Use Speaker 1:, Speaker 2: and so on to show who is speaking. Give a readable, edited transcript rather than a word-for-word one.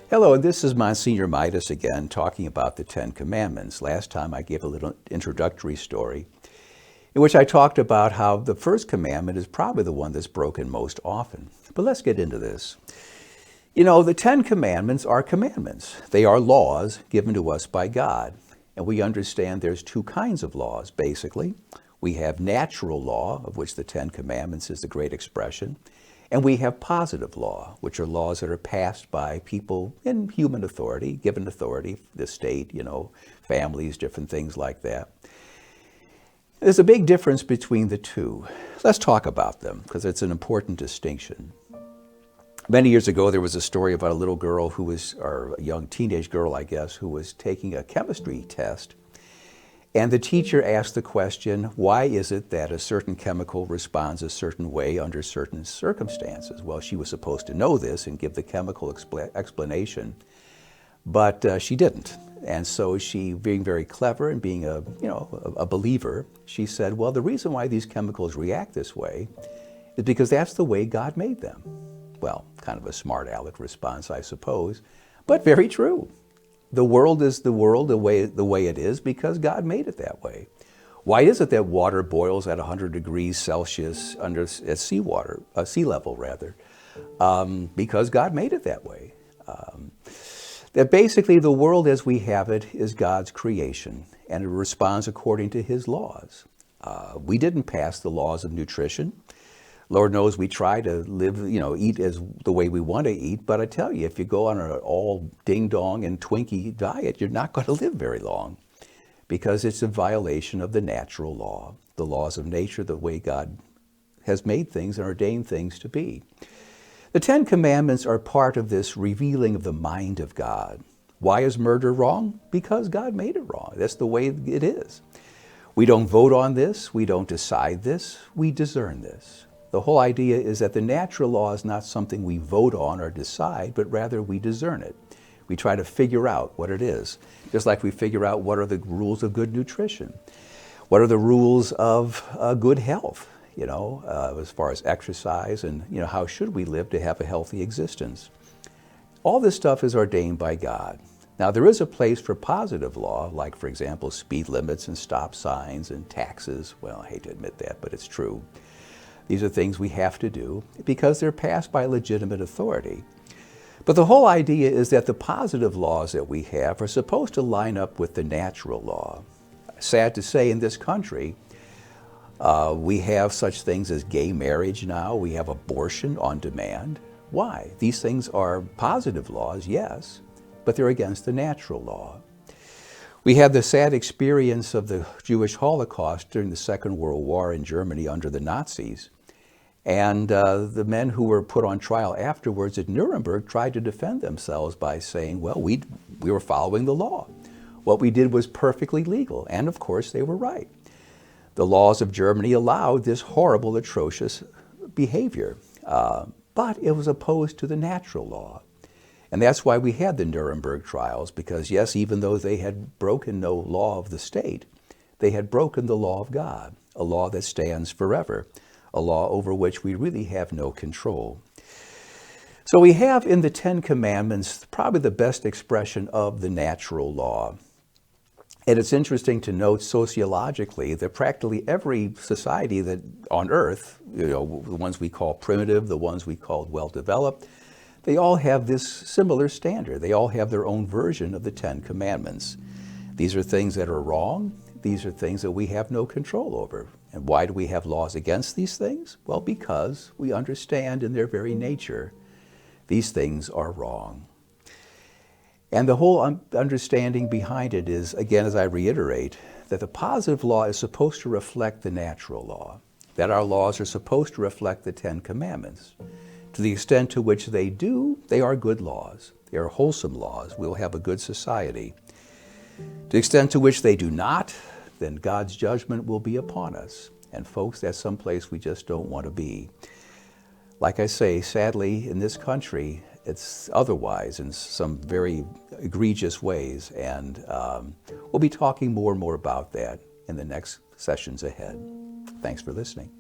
Speaker 1: Hello, this is Monsignor Mitas again, talking about the Ten Commandments. Last time I gave a little introductory story in which I talked about how the first commandment is probably the one that's broken most often. But let's get into this. You know, the Ten Commandments are commandments. They are laws given to us by God. And we understand there's two kinds of laws, basically. We have natural law, of which the Ten Commandments is the great expression. And we have positive law, which are laws that are passed by people in human authority, given authority, the state, families, different things like that. There's a big difference between the two. Let's talk about them, because it's an important distinction. Many years ago, there was a story about a little girl or a young teenage girl, I guess, who was taking a chemistry test. And the teacher asked the question, why is it that a certain chemical responds a certain way under certain circumstances? Well, she was supposed to know this and give the chemical explanation, but she didn't. And so she, being very clever and being a believer, she said, well, the reason why these chemicals react this way is because that's the way God made them. Well, kind of a smart aleck response, I suppose, but very true. The world is the world the way it is because God made it that way. Why is it that water boils at 100 degrees Celsius at sea level rather? Because God made it that way. That basically the world as we have it is God's creation, and it responds according to His laws. We didn't pass the laws of nutrition. Lord knows we try to live, eat as the way we want to eat, but I tell you, if you go on an all ding-dong and Twinkie diet, you're not going to live very long because it's a violation of the natural law, the laws of nature, the way God has made things and ordained things to be. The Ten Commandments are part of this revealing of the mind of God. Why is murder wrong? Because God made it wrong. That's the way it is. We don't vote on this. We don't decide this. We discern this. The whole idea is that the natural law is not something we vote on or decide, but rather we discern it. We try to figure out what it is, just like we figure out what are the rules of good nutrition. What are the rules of good health, as far as exercise and, how should we live to have a healthy existence. All this stuff is ordained by God. Now, there is a place for positive law, like, for example, speed limits and stop signs and taxes. Well, I hate to admit that, but it's true. These are things we have to do because they're passed by legitimate authority. But the whole idea is that the positive laws that we have are supposed to line up with the natural law. Sad to say, in this country, we have such things as gay marriage now. We have abortion on demand. Why? These things are positive laws, yes, but they're against the natural law. We had the sad experience of the Jewish Holocaust during the Second World War in Germany under the Nazis. And the men who were put on trial afterwards at Nuremberg tried to defend themselves by saying, well, we were following the law. What we did was perfectly legal. And of course, they were right. The laws of Germany allowed this horrible, atrocious behavior. But it was opposed to the natural law. And that's why we had the Nuremberg trials, because yes, even though they had broken no law of the state, they had broken the law of God, a law that stands forever, a law over which we really have no control. So we have in the Ten Commandments probably the best expression of the natural law. And it's interesting to note sociologically that practically every society that on earth, the ones we call primitive, the ones we call well-developed, they all have this similar standard. They all have their own version of the Ten Commandments. These are things that are wrong. These are things that we have no control over. And why do we have laws against these things? Well, because we understand in their very nature, these things are wrong. And the whole understanding behind it is, again, as I reiterate, that the positive law is supposed to reflect the natural law, that our laws are supposed to reflect the Ten Commandments. To the extent to which they do, they are good laws. They are wholesome laws. We'll have a good society. To the extent to which they do not, then God's judgment will be upon us. And folks, that's someplace we just don't want to be. Like I say, sadly, in this country, it's otherwise in some very egregious ways. And we'll be talking more and more about that in the next sessions ahead. Thanks for listening.